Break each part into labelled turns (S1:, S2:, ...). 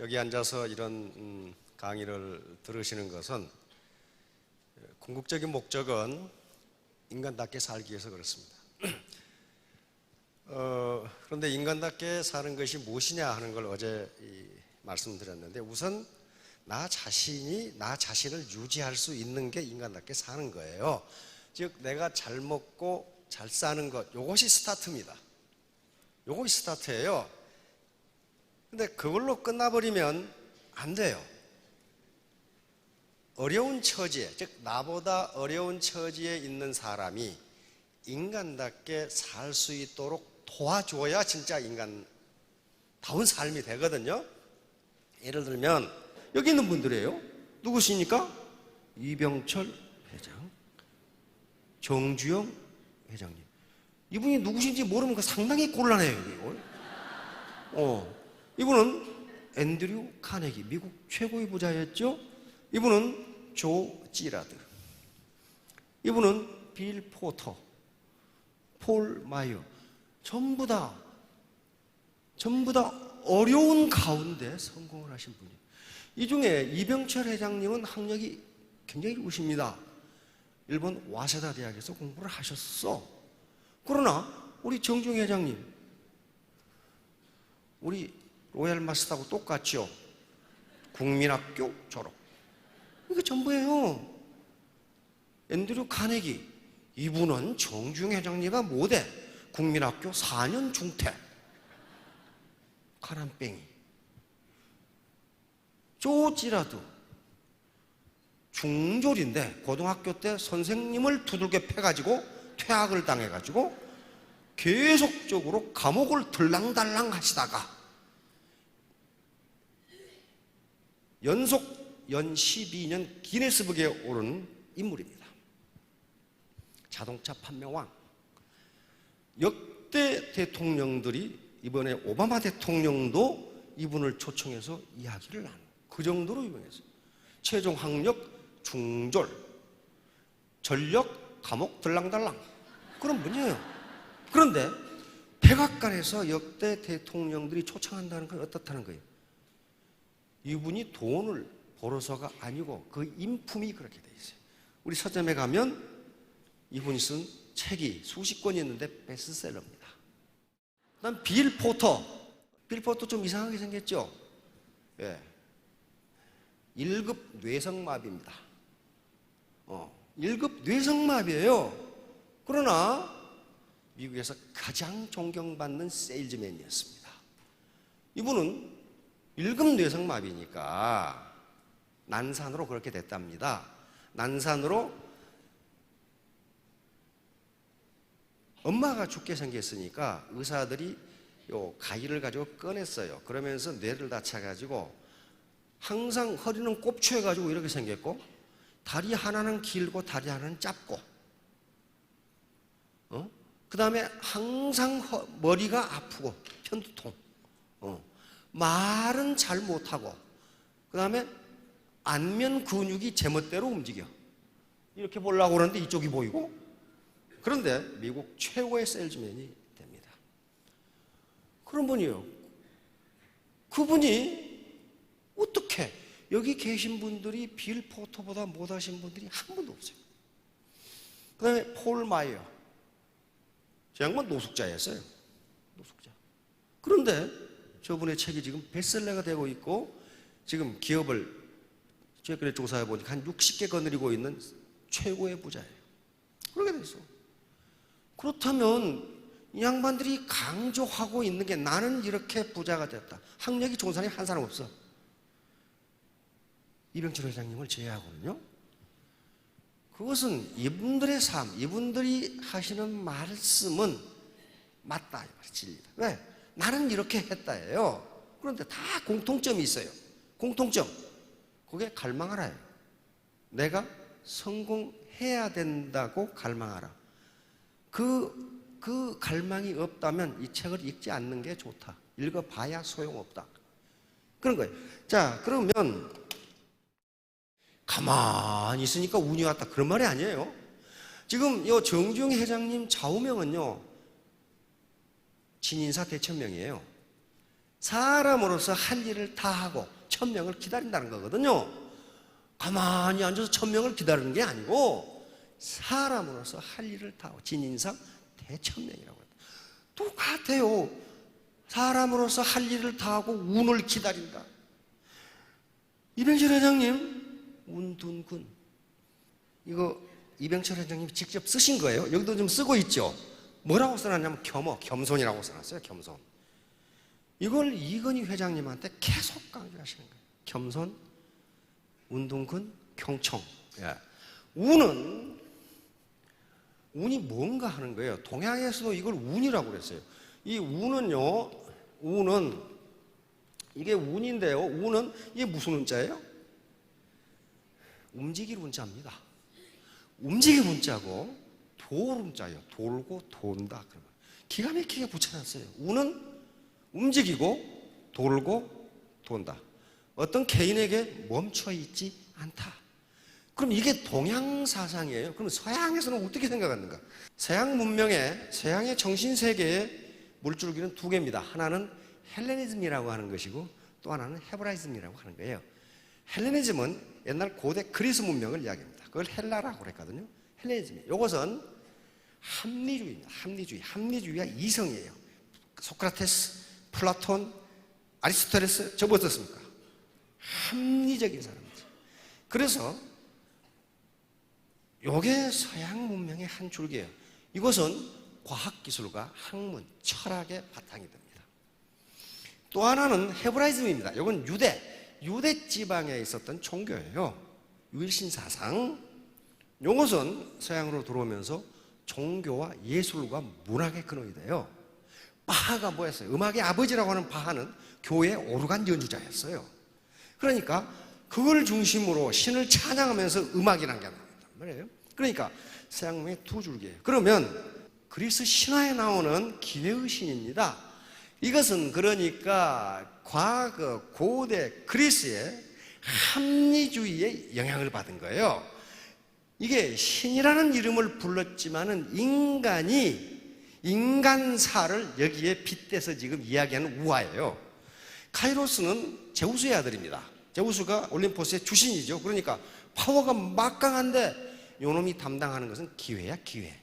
S1: 여기 앉아서 이런 강의를 들으시는 것은 궁극적인 목적은 인간답게 살기 위해서 그렇습니다. 그런데 인간답게 사는 것이 무엇이냐 하는 걸 어제 말씀드렸는데, 우선 나 자신을 유지할 수 있는 게 인간답게 사는 거예요. 즉 내가 잘 먹고 잘 사는 것, 이것이 스타트입니다. 이것이 스타트예요. 근데 그걸로 끝나버리면 안 돼요. 어려운 처지에, 즉 나보다 어려운 처지에 있는 사람이 인간답게 살 수 있도록 도와줘야 진짜 인간다운 삶이 되거든요. 예를 들면 여기 있는 분들이에요. 누구십니까? 이병철 회장, 정주영 회장님. 이분이 누구신지 모르면 상당히 곤란해요. 이분은 앤드류 카네기, 미국 최고의 부자였죠. 이분은 조 지라드, 이분은 빌 포터, 폴 마이어. 전부 다 어려운 가운데 성공을 하신 분이에요. 이 중에 이병철 회장님은 학력이 굉장히 좋으십니다. 일본 와세다 대학에서 공부를 하셨어. 그러나 우리 정중 회장님, 우리 로얄 마스터하고 똑같죠. 국민학교 졸업. 이게 전부예요. 앤드류 카네기, 이분은 정중 회장님과 못해. 국민학교 4년 중퇴. 가람뱅이. 조 지라드, 중졸인데 고등학교 때 선생님을 두들겨 패가지고 퇴학을 당해가지고 계속적으로 감옥을 들랑달랑 하시다가 연속 연 12년 기네스북에 오른 인물입니다. 자동차 판매왕. 역대 대통령들이, 이번에 오바마 대통령도 이분을 초청해서 이야기를 나누고, 그 정도로 유명했어요. 최종 학력 중졸, 전력 감옥 들랑달랑, 그런 분이에요. 그런데 백악관에서 역대 대통령들이 초청한다는 건 어떻다는 거예요? 이분이 돈을 벌어서가 아니고 그 인품이 그렇게 돼 있어요. 우리 서점에 가면 이분이 쓴 책이 수십 권이 있는데 베스트셀러입니다. 그다음 빌 포터. 빌 포터 좀 이상하게 생겼죠? 예. 1급 뇌성마비입니다. 1급 뇌성마비예요. 그러나 미국에서 가장 존경받는 세일즈맨이었습니다. 이분은 1급 뇌성마비니까 난산으로 그렇게 됐답니다. 난산으로 엄마가 죽게 생겼으니까 의사들이 요 가위를 가지고 꺼냈어요. 그러면서 뇌를 다쳐가지고 항상 허리는 꼽추해가지고 이렇게 생겼고, 다리 하나는 길고 다리 하나는 짧고, 그 다음에 항상 머리가 아프고 편두통, 말은 잘 못하고, 그 다음에 안면 근육이 제멋대로 움직여. 이렇게 보려고 그러는데 이쪽이 보이고. 그런데 미국 최고의 세일즈맨이 됩니다. 그런 분이에요. 그분이 어떻게, 여기 계신 분들이 빌 포터보다 못하신 분들이 한 분도 없어요. 그 다음에 폴 마이어. 저 양반 노숙자였어요. 노숙자. 그런데 저분의 책이 지금 베스트셀러가 되고 있고, 지금 기업을 최근에 조사해 보니까 한 60개 거느리고 있는 최고의 부자예요. 그렇게 됐어. 그렇다면 이 양반들이 강조하고 있는 게, 나는 이렇게 부자가 됐다. 학력이 좋은 사람이 한 사람 없어. 이병철 회장님을 제외하고는요. 그것은 이분들의 삶, 이분들이 하시는 말씀은 맞다, 진리다. 왜? 나는 이렇게 했다예요. 그런데 다 공통점이 있어요. 공통점. 그게 갈망하라예요. 내가 성공해야 된다고 갈망하라. 그 갈망이 없다면 이 책을 읽지 않는 게 좋다. 읽어봐야 소용없다. 그런 거예요. 자, 그러면 가만히 있으니까 운이 왔다, 그런 말이 아니에요. 지금 이 정주영 회장님 좌우명은요, 진인사 대천명이에요. 사람으로서 할 일을 다 하고 천명을 기다린다는 거거든요. 가만히 앉아서 천명을 기다리는 게 아니고 사람으로서 할 일을 다하고 진인상 대천명이라고 합니다. 똑같아요. 사람으로서 할 일을 다하고 운을 기다린다. 이병철 회장님 운둔군, 이거 이병철 회장님이 직접 쓰신 거예요. 여기도 좀 쓰고 있죠. 뭐라고 써놨냐면 겸손이라고 써놨어요. 겸손. 이걸 이건희 회장님한테 계속 강조하시는 거예요. 겸손, 운둔군, 경청. 예. 운이 뭔가 하는 거예요. 동양에서도 이걸 운이라고 그랬어요. 이 운은요, 이게 운인데요. 운은 이게 무슨 운자예요? 움직일 운자입니다. 움직일 운자고 돌 운자예요. 돌고 돈다. 그러면 기가 막히게 붙여놨어요. 운은 움직이고 돌고 돈다. 어떤 개인에게 멈춰 있지 않다. 그럼 이게 동양 사상이에요. 그럼 서양에서는 어떻게 생각하는가? 서양의 정신세계의 물줄기는 두 개입니다. 하나는 헬레니즘이라고 하는 것이고 또 하나는 헤브라이즘이라고 하는 거예요. 헬레니즘은 옛날 고대 그리스 문명을 이야기합니다. 그걸 헬라라고 그랬거든요. 헬레니즘이. 이것은 합리주의입니다. 합리주의가 이성이에요. 소크라테스, 플라톤, 아리스토텔레스, 저 어떻습니까? 합리적인 사람이죠. 그래서 이게 서양 문명의 한 줄기예요. 이것은 과학기술과 학문, 철학의 바탕이 됩니다. 또 하나는 헤브라이즘입니다. 이건 유대 지방에 있었던 종교예요. 유일신 사상. 이것은 서양으로 들어오면서 종교와 예술과 문학의 근원이 돼요. 바하가 뭐였어요? 음악의 아버지라고 하는 바하는 교회 오르간 연주자였어요. 그러니까 그걸 중심으로 신을 찬양하면서 음악이라는 게 나온단 말이에요. 그러니까 서양 문명의 두 줄기예요. 그러면 그리스 신화에 나오는 기회의 신입니다. 이것은 그러니까 과거 고대 그리스의 합리주의의 영향을 받은 거예요. 이게 신이라는 이름을 불렀지만은 인간사를 여기에 빗대서 지금 이야기하는 우화예요. 카이로스는 제우스의 아들입니다. 제우스가 올림포스의 주신이죠. 그러니까 파워가 막강한데 요놈이 담당하는 것은 기회야, 기회.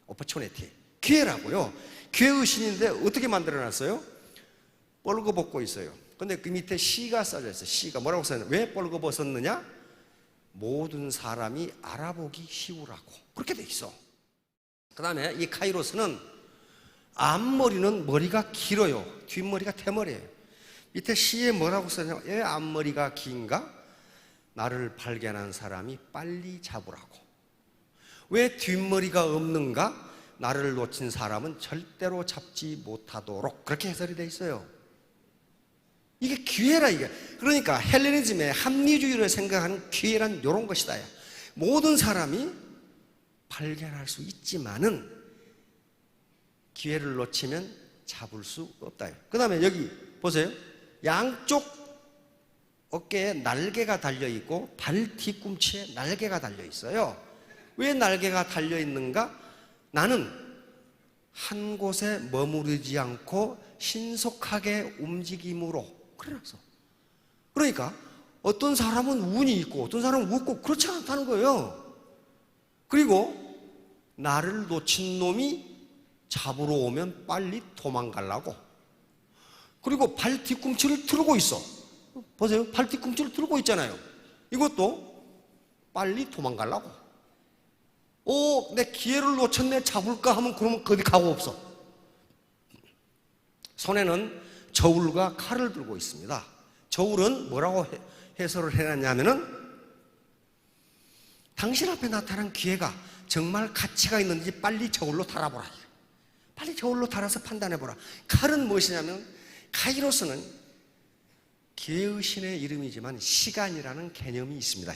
S1: 오퍼추니티. 기회라고요. 기회의 신인데 어떻게 만들어놨어요? 뻘거벗고 있어요. 근데 그 밑에 시가 써져 있어요. 시가 뭐라고 써있냐? 왜 뻘거벗었느냐? 모든 사람이 알아보기 쉬우라고. 그렇게 돼 있어. 그 다음에 이 카이로스는 앞머리는 머리가 길어요. 뒷머리가 대머리예요. 밑에 시에 뭐라고 써있냐? 왜 앞머리가 긴가? 나를 발견한 사람이 빨리 잡으라고. 왜 뒷머리가 없는가? 나를 놓친 사람은 절대로 잡지 못하도록. 그렇게 해설이 돼 있어요. 이게 기회라 이게. 그러니까 헬레니즘의 합리주의를 생각하는 기회란 이런 것이다. 모든 사람이 발견할 수 있지만은 기회를 놓치면 잡을 수 없다. 그 다음에 여기 보세요. 양쪽 어깨에 날개가 달려있고 발 뒤꿈치에 날개가 달려있어요. 왜 날개가 달려있는가? 나는 한 곳에 머무르지 않고 신속하게 움직임으로. 그래서 그러니까 어떤 사람은 운이 있고 어떤 사람은 없고 그렇지 않다는 거예요. 그리고 나를 놓친 놈이 잡으러 오면 빨리 도망가려고. 그리고 발 뒤꿈치를 들고 있어. 보세요. 발 뒤꿈치를 들고 있잖아요. 이것도 빨리 도망가려고. 내 기회를 놓쳤네, 잡을까 하면 그러면 거기 가고 없어. 손에는 저울과 칼을 들고 있습니다. 저울은 뭐라고 해설을 해놨냐면은 당신 앞에 나타난 기회가 정말 가치가 있는지 빨리 저울로 달아보라. 빨리 저울로 달아서 판단해보라. 칼은 무엇이냐면 카이로스는 기회의 신의 이름이지만 시간이라는 개념이 있습니다.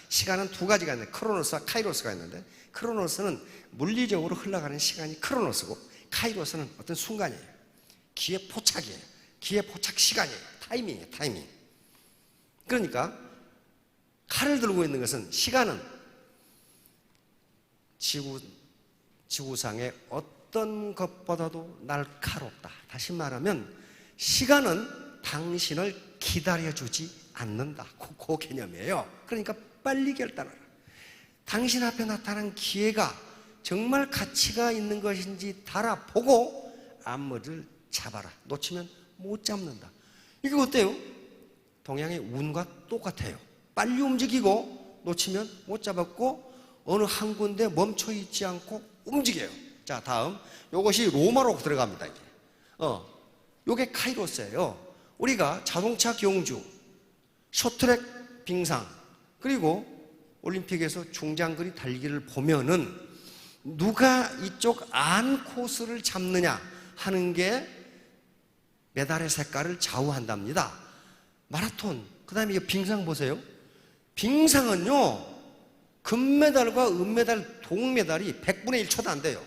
S1: 시간은 두 가지가 있는데 크로노스와 카이로스가 있는데 크로노스는 물리적으로 흘러가는 시간이 크로노스고 카이로스는 어떤 순간이에요. 기회 포착이에요. 기회 포착 시간이에요. 타이밍이에요. 타이밍. 그러니까 칼을 들고 있는 것은 시간은 지구상의 어떤 것보다도 날카롭다. 다시 말하면 시간은 당신을 기다려주지 않는다. 그 개념이에요. 그러니까 빨리 결단하라. 당신 앞에 나타난 기회가 정말 가치가 있는 것인지 달아보고 앞머리를 잡아라. 놓치면 못 잡는다. 이게 어때요? 동양의 운과 똑같아요. 빨리 움직이고 놓치면 못 잡았고 어느 한 군데 멈춰 있지 않고 움직여요. 자, 다음 요것이 로마로 들어갑니다. 이제 요게 카이로스예요. 우리가 자동차 경주, 쇼트트랙 빙상, 그리고 올림픽에서 중장거리 달리기를 보면은 누가 이쪽 안 코스를 잡느냐 하는 게 메달의 색깔을 좌우한답니다. 마라톤, 그 다음에 이거 빙상 보세요. 빙상은요, 금메달과 은메달, 동메달이 100분의 1초도 안 돼요.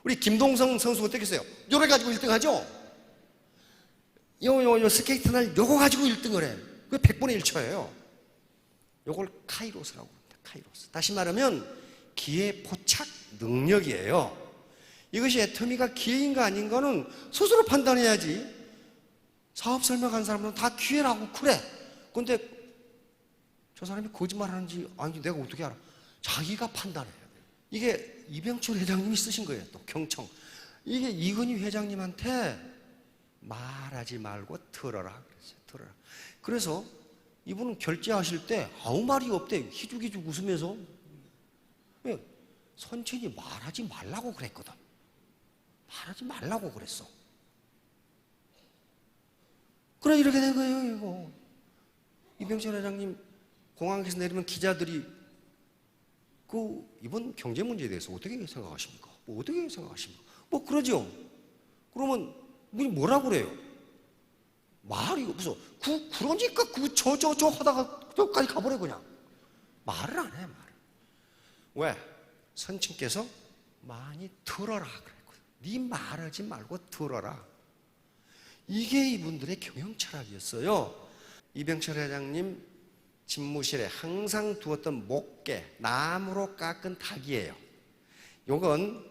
S1: 우리 김동성 선수가 어떻게 했어요? 요래 가지고 1등 하죠? 요 스케이트 날 요거 가지고 1등을 해. 그게 100분의 1초예요. 요걸 카이로스라고 합니다. 카이로스. 다시 말하면 기회 포착 능력이에요. 이것이 애터미가 기회인가 아닌가는 스스로 판단해야지. 사업 설명한 사람들은 다 기회라고 그래. 근데 저 사람이 거짓말하는지 아닌지 내가 어떻게 알아? 자기가 판단해야 돼요. 이게 이병철 회장님이 쓰신 거예요. 또 경청. 이게 이건희 회장님한테 말하지 말고 들어라 그랬어요. 들어라. 그래서 이분은 결제하실 때 아무 말이 없대. 희죽희죽 웃으면서 선친이 말하지 말라고 그랬거든. 말하지 말라고 그랬어. 그래 이렇게 된 거예요. 이거 이병철 회장님 공항에서 내리면 기자들이 이번 경제 문제에 대해서 어떻게 생각하십니까? 어떻게 생각하십니까? 그러죠. 그러면 뭐라고 그래요? 말이 없어. 그러니까 저 하다가 저까지 가버려 그냥. 말을 안 해, 말을. 왜? 선친께서 많이 들어라 그랬거든. 네 말하지 말고 들어라. 이게 이분들의 경영 철학이었어요. 이병철 회장님 집무실에 항상 두었던 목계, 나무로 깎은 닭이에요. 요건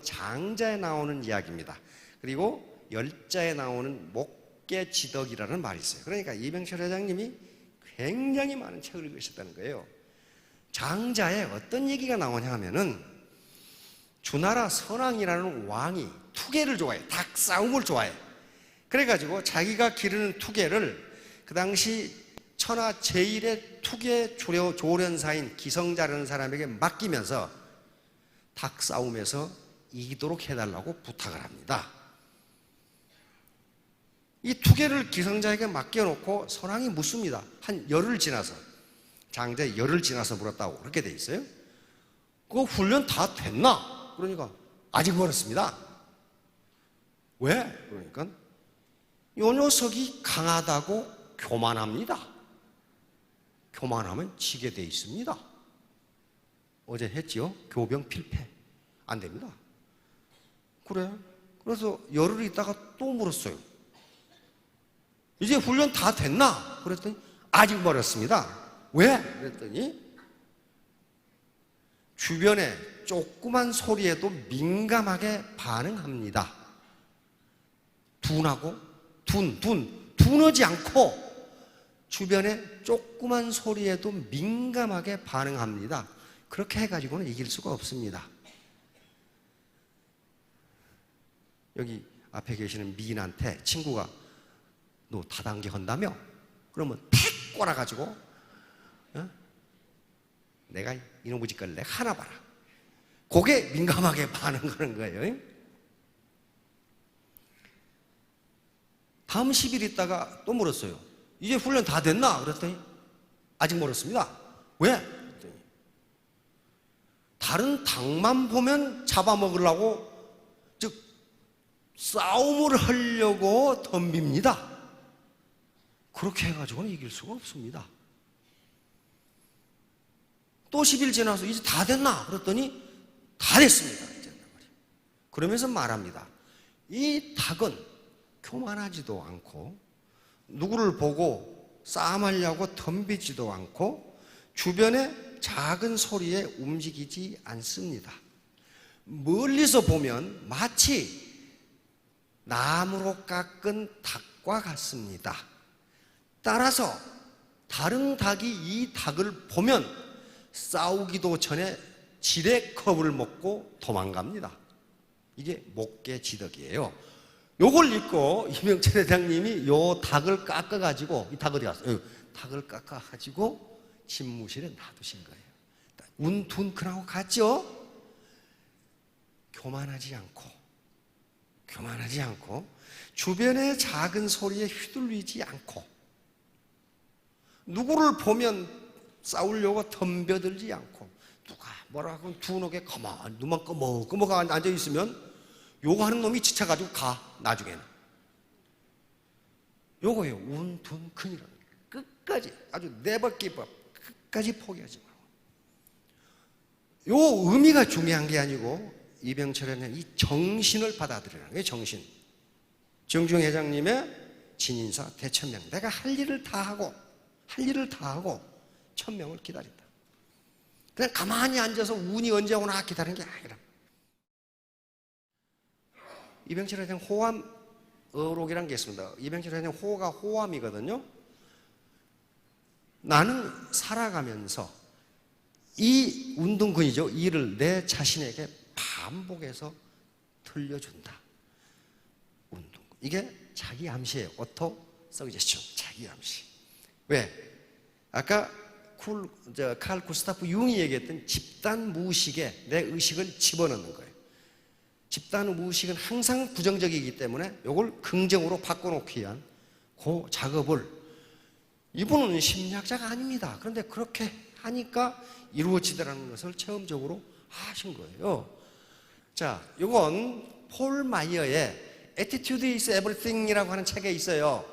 S1: 장자에 나오는 이야기입니다. 그리고 열자에 나오는 목계지덕이라는 말이 있어요. 그러니까 이병철 회장님이 굉장히 많은 책을 읽으셨다는 거예요. 장자에 어떤 얘기가 나오냐 하면은 주나라 선왕이라는 왕이 투개를 좋아해. 닭싸움을 좋아해. 그래가지고 자기가 기르는 투개를 그 당시 천하 제1의 투개 조련사인 기성자라는 사람에게 맡기면서 닭싸움에서 이기도록 해달라고 부탁을 합니다. 이 투개를 기성자에게 맡겨놓고 선왕이 묻습니다. 한 열흘 지나서, 장자의 열흘 지나서 물었다고 그렇게 돼 있어요. 그거 훈련 다 됐나? 그러니까 아직 멀었습니다. 왜? 그러니까 요 녀석이 강하다고 교만합니다. 교만하면 지게 돼 있습니다. 어제 했지요? 교병 필패. 안 됩니다. 그래. 그래서 열흘 있다가 또 물었어요. 이제 훈련 다 됐나? 그랬더니 아직 멀었습니다. 왜? 그랬더니 주변에 조그만 소리에도 민감하게 반응합니다. 둔하지 않고 주변에 조그만 소리에도 민감하게 반응합니다. 그렇게 해가지고는 이길 수가 없습니다. 여기 앞에 계시는 미인한테 친구가 너 다단계 한다며? 그러면 팩 꼬라가지고 내가 이놈의 짓거리를 내가 하나 봐라. 그게 민감하게 반응하는 거예요. 다음 10일 있다가 또 물었어요. 이제 훈련 다 됐나? 그랬더니 아직 멀었습니다. 왜? 그랬더니 다른 닭만 보면 잡아먹으려고 즉 싸움을 하려고 덤빕니다. 그렇게 해가지고는 이길 수가 없습니다. 또 10일 지나서 이제 다 됐나? 그랬더니 다 됐습니다. 그러면서 말합니다. 이 닭은 교만하지도 않고 누구를 보고 싸움하려고 덤비지도 않고 주변의 작은 소리에 움직이지 않습니다. 멀리서 보면 마치 나무로 깎은 닭 닭과 같습니다. 따라서 다른 닭이 이 닭을 보면 싸우기도 전에 지레 겁을 먹고 도망갑니다. 이게 목계지덕이에요. 요걸 읽고 이명철 회장님이 요 닭을 깎아가지고, 이 닭 어디 갔어? 닭을 깎아가지고 집무실에 놔두신 거예요. 운둔근하고 같죠? 교만하지 않고 주변의 작은 소리에 휘둘리지 않고 누구를 보면 싸우려고 덤벼들지 않고 누가 뭐라 하면 두둑에 가만히 눈만 끄먹끄먹 앉아있으면 요거 하는 놈이 지쳐가지고 가. 나중에는 요거예요. 운둔근이라는 게. 끝까지 아주 never give up, 끝까지 포기하지 말고. 요 의미가 중요한 게 아니고 이병철에는 이 정신을 받아들이라는 게 정신. 정중 회장님의 진인사 대천명. 내가 할 일을 다 하고 천명을 기다린다. 그냥 가만히 앉아서 운이 언제 오나 기다리는 게 아니라. 이병철 회장 호암 어록이라는 게 있습니다. 이병철 회장 호가 호암이거든요. 나는 살아가면서 이 운동근이죠. 이를 내 자신에게 반복해서 들려준다. 운동근. 이게 자기 암시예요. 오토 서제션. 자기 암시. 왜? 아까 칼 구스타프 융이 얘기했던 집단 무의식에 내 의식을 집어넣는 거예요. 집단 무의식은 항상 부정적이기 때문에 이걸 긍정으로 바꿔놓기 위한 그 작업을, 이분은 심리학자가 아닙니다. 그런데 그렇게 하니까 이루어지더라는 것을 체험적으로 하신 거예요. 자, 이건 폴 마이어의 Attitude is Everything이라고 하는 책에 있어요.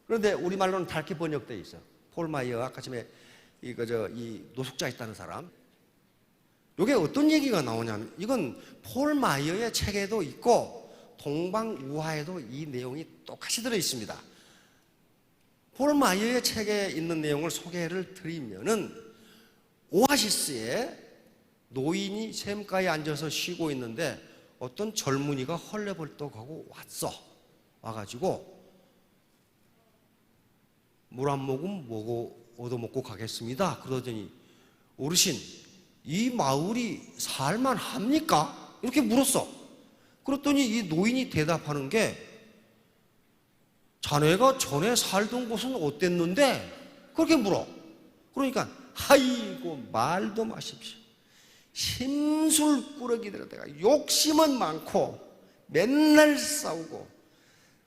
S1: 그런데 우리말로는 다르게 번역되어 있어. 폴 마이어, 아까 전에 이 노숙자 있다는 사람. 이게 어떤 얘기가 나오냐면, 이건 폴 마이어의 책에도 있고 동방우화에도 이 내용이 똑같이 들어 있습니다. 폴 마이어의 책에 있는 내용을 소개를 드리면은, 오아시스에 노인이 샘가에 앉아서 쉬고 있는데 어떤 젊은이가 헐레벌떡하고 와가지고 물 한 모금 얻어먹고 가겠습니다. 그러더니, 어르신, 이 마을이 살만합니까? 이렇게 물었어. 그랬더니 이 노인이 대답하는 게, 자네가 전에 살던 곳은 어땠는데? 그렇게 물어. 그러니까, 아이고 말도 마십시오. 심술꾸러기들아, 내가 욕심은 많고 맨날 싸우고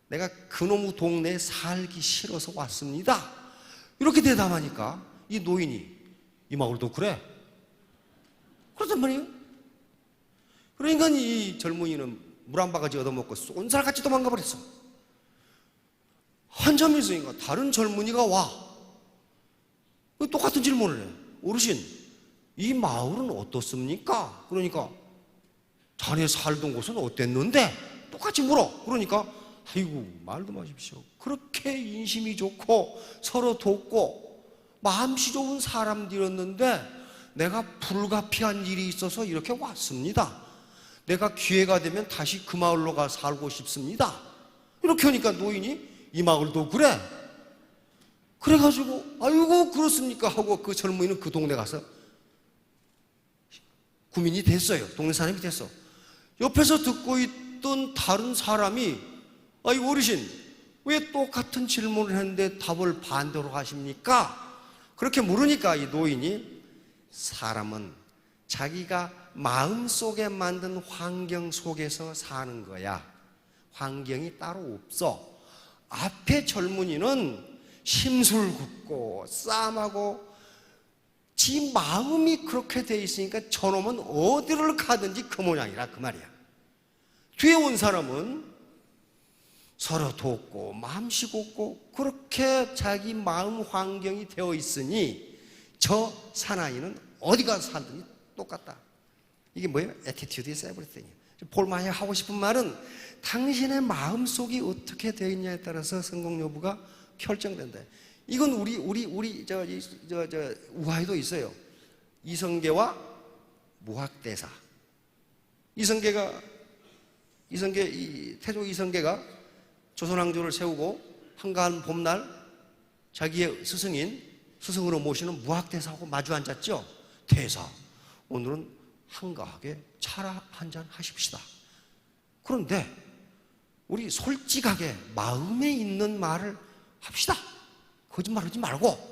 S1: 내가 그놈의 동네에 살기 싫어서 왔습니다. 이렇게 대답하니까 이 노인이, 이 마을도 그래? 그렇단 말이에요. 그러니까 이 젊은이는 물 한 바가지 얻어먹고 쏜살같이 도망가 버렸어. 한참 있으니까 다른 젊은이가 와. 똑같은 질문을 해. 어르신, 이 마을은 어떻습니까? 그러니까, 자네 살던 곳은 어땠는데? 똑같이 물어. 그러니까, 아이고 말도 마십시오. 그렇게 인심이 좋고 서로 돕고 마음씨 좋은 사람들이었는데 내가 불가피한 일이 있어서 이렇게 왔습니다. 내가 기회가 되면 다시 그 마을로 가 살고 싶습니다. 이렇게 하니까 노인이, 이 마을도 그래? 그래가지고, 아이고 그렇습니까? 하고 그 젊은이는 그 동네 가서 구민이 됐어요. 동네 사람이 됐어. 옆에서 듣고 있던 다른 사람이, 아이고 어르신, 왜 똑같은 질문을 했는데 답을 반대로 하십니까? 그렇게 물으니까 이 노인이, 사람은 자기가 마음속에 만든 환경 속에서 사는 거야. 환경이 따로 없어. 앞에 젊은이는 심술궂고 싸움하고 지 마음이 그렇게 돼 있으니까 저놈은 어디를 가든지 그 모양이라 그 말이야. 뒤에 온 사람은 서로 돕고 마음씨 곱고 그렇게 자기 마음 환경이 되어 있으니 저 사나이는 어디 가서 살든지 똑같다. 이게 뭐예요? Attitude is everything. 폴 마이어 하고 싶은 말은 당신의 마음속이 어떻게 되어 있냐에 따라서 성공 여부가 결정된다. 이건 우리 우화에도 있어요. 이성계와 무학대사. 태조 이성계가 조선왕조를 세우고 한가한 봄날 자기의 스승으로 모시는 무학대사하고 마주 앉았죠. 대사, 오늘은 한가하게 차 한잔 하십시다. 그런데 우리 솔직하게 마음에 있는 말을 합시다. 거짓말하지 말고.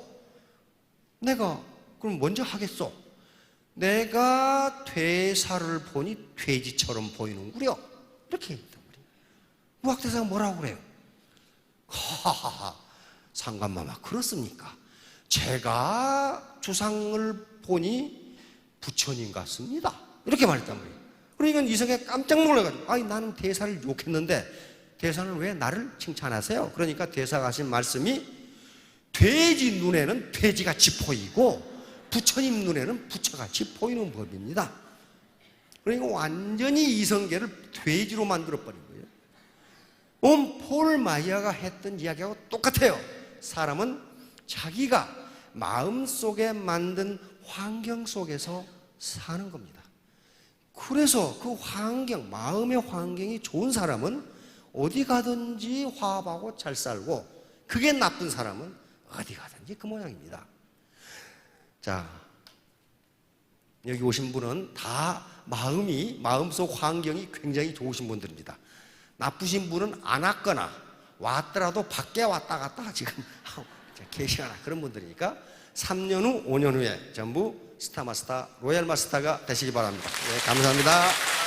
S1: 내가 그럼 먼저 하겠소. 내가 퇴사를 보니 돼지처럼 보이는구려. 이렇게 했단 말이에요. 무학대사가 뭐라고 그래요? 하하하, 상감마마 그렇습니까? 제가 주상을 보니 부처님 같습니다. 이렇게 말했단 말이에요. 그러니까 이성에 깜짝 놀라가지고, 아니 나는 대사를 욕했는데 대사는 왜 나를 칭찬하세요? 그러니까 대사가 하신 말씀이 돼지 눈에는 돼지같이 보이고 부처님 눈에는 부처같이 보이는 법입니다. 그러니까 완전히 이성계를 돼지로 만들어버린 거예요. 폴 마이어가 했던 이야기하고 똑같아요. 사람은 자기가 마음속에 만든 환경 속에서 사는 겁니다. 그래서 그 환경, 마음의 환경이 좋은 사람은 어디 가든지 화합하고 잘 살고, 그게 나쁜 사람은 어디 가든지 그 모양입니다. 자, 여기 오신 분은 다 마음속 환경이 굉장히 좋으신 분들입니다. 나쁘신 분은 안 왔거나 왔더라도 밖에 왔다 갔다 지금 계시거나 그런 분들이니까 3년 후, 5년 후에 전부 스타마스터, 로얄마스터가 되시기 바랍니다. 네, 감사합니다.